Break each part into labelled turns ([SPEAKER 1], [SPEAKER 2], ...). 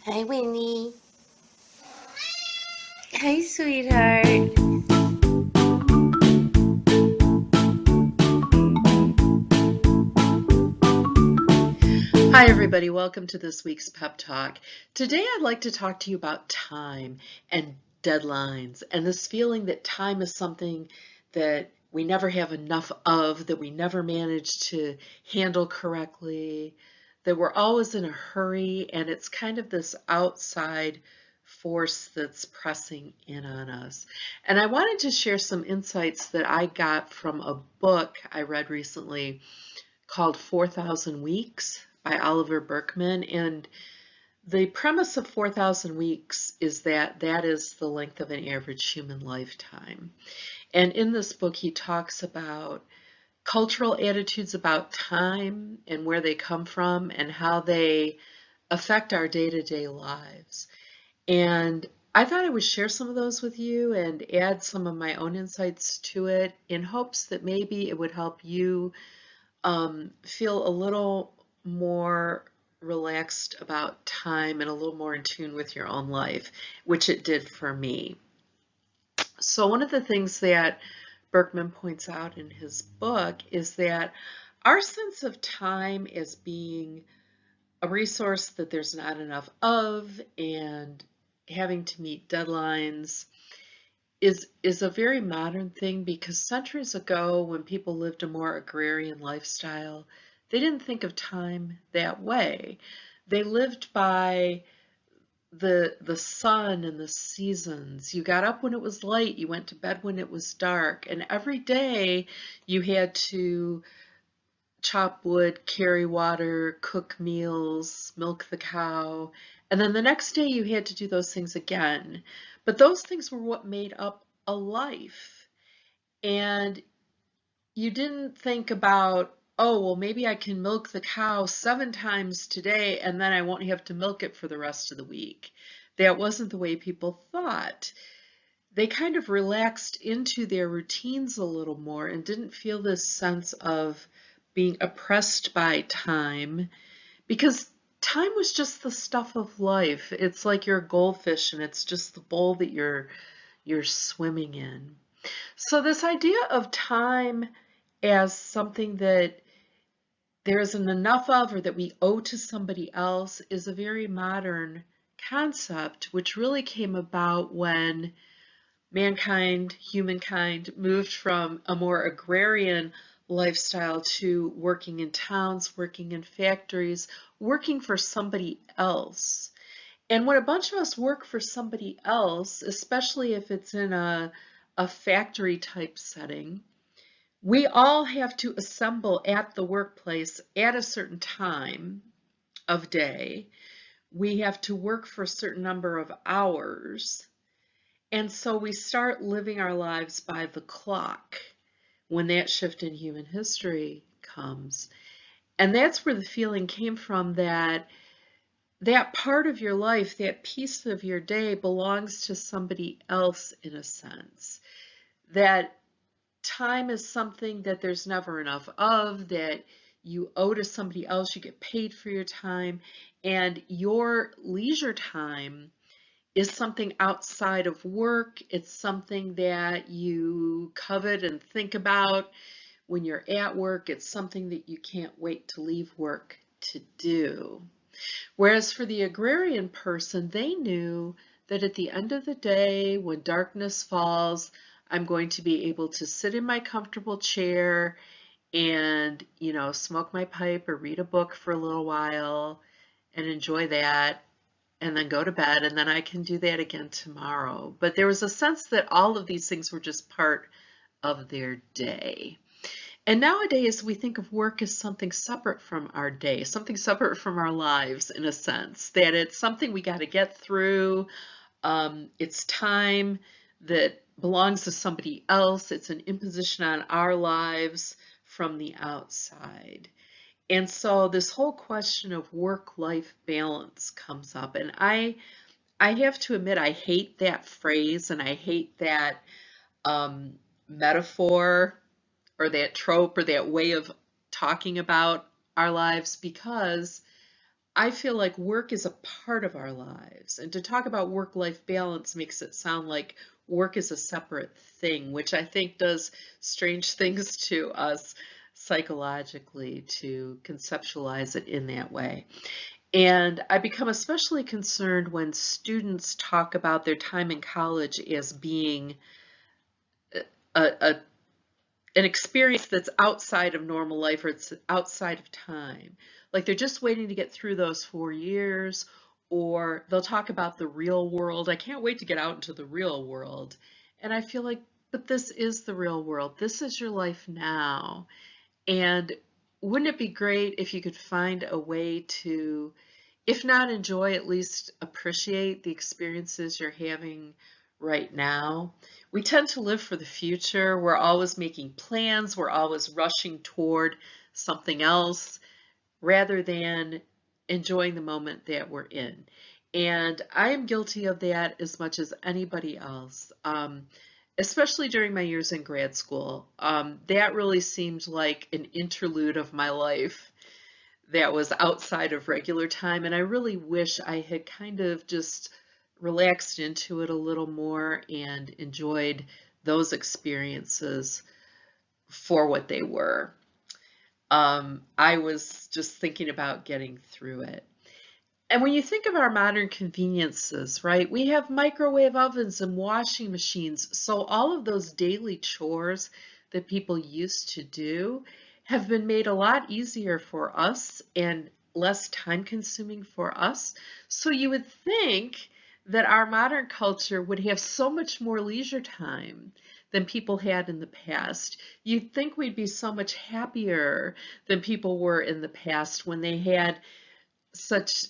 [SPEAKER 1] Hi, Winnie. Hi, sweetheart.
[SPEAKER 2] Hi, everybody. Welcome to this week's Pep Talk. Today, I'd like to talk to you about time and deadlines and this feeling that time is something that we never have enough of, that we never manage to handle correctly, that we're always in a hurry, and it's kind of this outside force that's pressing in on us. And I wanted to share some insights that I got from a book I read recently called 4,000 Weeks by Oliver Berkman. And the premise of 4,000 weeks is that that is the length of an average human lifetime. And in this book, he talks about cultural attitudes about time and where they come from and how they affect our day-to-day lives. And I thought I would share some of those with you and add some of my own insights to it in hopes that maybe it would help you feel a little more relaxed about time and a little more in tune with your own life, which it did for me. So one of the things that Berkman points out in his book is that our sense of time as being a resource that there's not enough of and having to meet deadlines is a very modern thing, because centuries ago, when people lived a more agrarian lifestyle, they didn't think of time that way. They lived by the sun and the seasons. You got up when it was light, you went to bed when it was dark, and every day you had to chop wood, carry water, cook meals, milk the cow, and then the next day you had to do those things again. But those things were what made up a life. And you didn't think about, oh, well, maybe I can milk the cow 7 times today and then I won't have to milk it for the rest of the week. That wasn't the way people thought. They kind of relaxed into their routines a little more and didn't feel this sense of being oppressed by time, because time was just the stuff of life. It's like you're a goldfish and it's just the bowl that you're swimming in. So this idea of time as something that there isn't enough of or that we owe to somebody else is a very modern concept, which really came about when humankind, moved from a more agrarian lifestyle to working in towns, working in factories, working for somebody else. And when a bunch of us work for somebody else, especially if it's in a factory type setting, we all have to assemble at the workplace at a certain time of day. We have to work for a certain number of hours. And so we start living our lives by the clock when that shift in human history comes. And that's where the feeling came from that that part of your life, that piece of your day belongs to somebody else in a sense. That time is something that there's never enough of, that you owe to somebody else, you get paid for your time, and your leisure time is something outside of work. It's something that you covet and think about when you're at work. It's something that you can't wait to leave work to do. Whereas for the agrarian person, they knew that at the end of the day, when darkness falls, I'm going to be able to sit in my comfortable chair and, smoke my pipe or read a book for a little while and enjoy that and then go to bed, and then I can do that again tomorrow. But there was a sense that all of these things were just part of their day. And nowadays we think of work as something separate from our day, something separate from our lives, in a sense, that it's something we got to get through. It's time that belongs to somebody else. It's an imposition on our lives from the outside. And so this whole question of work-life balance comes up. And I have to admit, I hate that phrase and I hate that um, metaphor or that trope or that way of talking about our lives, because I feel like work is a part of our lives. And to talk about work-life balance makes it sound like work is a separate thing, which I think does strange things to us psychologically to conceptualize it in that way. And I become especially concerned when students talk about their time in college as being a an experience that's outside of normal life or it's outside of time. Like they're just waiting to get through those 4 years, or they'll talk about the real world. I can't wait to get out into the real world. And I feel like, but this is the real world. This is your life now. And wouldn't it be great if you could find a way to, if not enjoy, at least appreciate the experiences you're having right now? We tend to live for the future. We're always making plans. We're always rushing toward something else rather than enjoying the moment that we're in. And I am guilty of that as much as anybody else, especially during my years in grad school. That really seemed like an interlude of my life that was outside of regular time. And I really wish I had kind of just relaxed into it a little more and enjoyed those experiences for what they were. I was just thinking about getting through it. And when you think of our modern conveniences, right, we have microwave ovens and washing machines. So all of those daily chores that people used to do have been made a lot easier for us and less time consuming for us. So you would think that our modern culture would have so much more leisure time than people had in the past. You'd think we'd be so much happier than people were in the past when they had such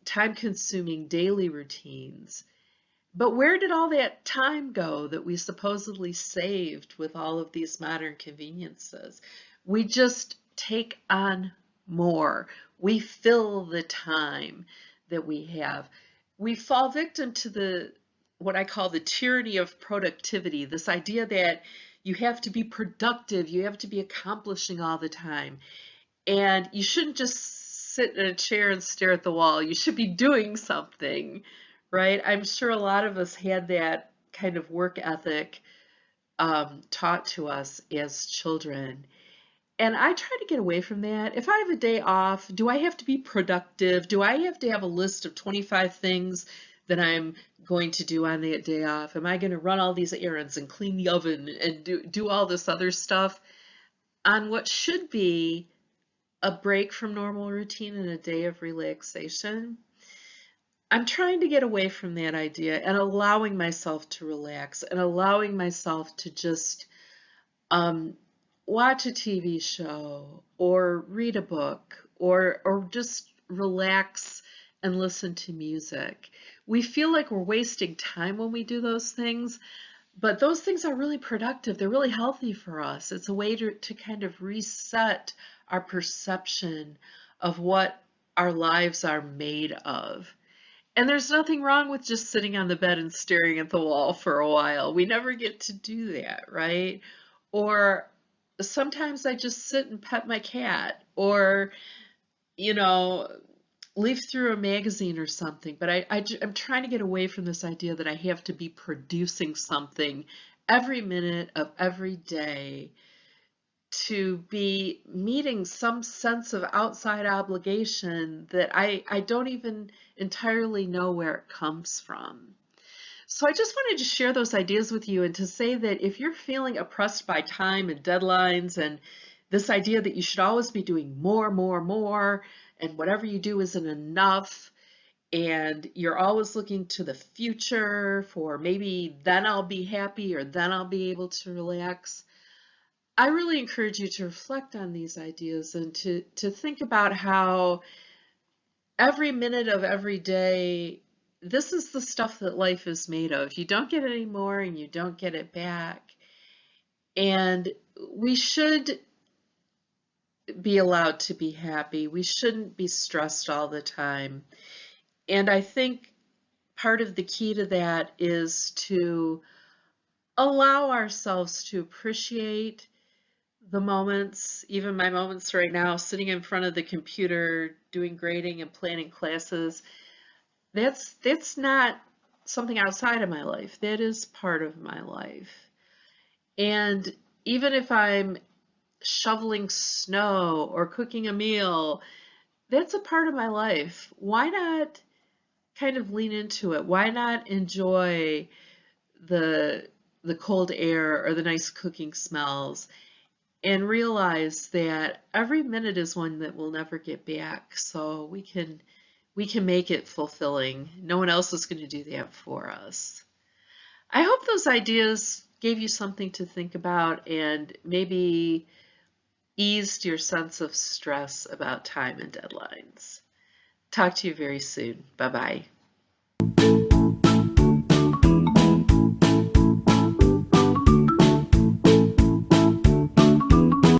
[SPEAKER 2] time-consuming daily routines. But where did all that time go that we supposedly saved with all of these modern conveniences? We just take on more. We fill the time that we have. We fall victim to the what I call the tyranny of productivity, this idea that you have to be productive, you have to be accomplishing all the time. And you shouldn't just sit in a chair and stare at the wall. You should be doing something, right? I'm sure a lot of us had that kind of work ethic taught to us as children. And I try to get away from that. If I have a day off, do I have to be productive? Do I have to have a list of 25 things that I'm going to do on that day off? Am I going to run all these errands and clean the oven and do all this other stuff on what should be a break from normal routine and a day of relaxation? I'm trying to get away from that idea and allowing myself to relax and allowing myself to just um, watch a TV show or read a book or just relax and listen to music. We feel like we're wasting time when we do those things, but those things are really productive. They're really healthy for us. It's a way to kind of reset our perception of what our lives are made of. And there's nothing wrong with just sitting on the bed and staring at the wall for a while. We never get to do that, right? Or sometimes I just sit and pet my cat or, you know, leaf through a magazine or something. But I'm trying to get away from this idea that I have to be producing something every minute of every day to be meeting some sense of outside obligation that I don't even entirely know where it comes from. So I just wanted to share those ideas with you and to say that if you're feeling oppressed by time and deadlines and this idea that you should always be doing more, more, more, and whatever you do isn't enough, and you're always looking to the future for maybe then I'll be happy or then I'll be able to relax, I really encourage you to reflect on these ideas and to think about how every minute of every day, this is the stuff that life is made of. You don't get it anymore and you don't get it back. And we should be allowed to be happy. We shouldn't be stressed all the time. And I think part of the key to that is to allow ourselves to appreciate The moments, even my moments right now, sitting in front of the computer, doing grading and planning classes, that's not something outside of my life. That is part of my life. And even if I'm shoveling snow or cooking a meal, that's a part of my life. Why not kind of lean into it? Why not enjoy the the cold air or the nice cooking smells and realize that every minute is one that we'll never get back. So we can make it fulfilling. No one else is going to do that for us. I hope those ideas gave you something to think about and maybe eased your sense of stress about time and deadlines. Talk to you very soon. Bye bye.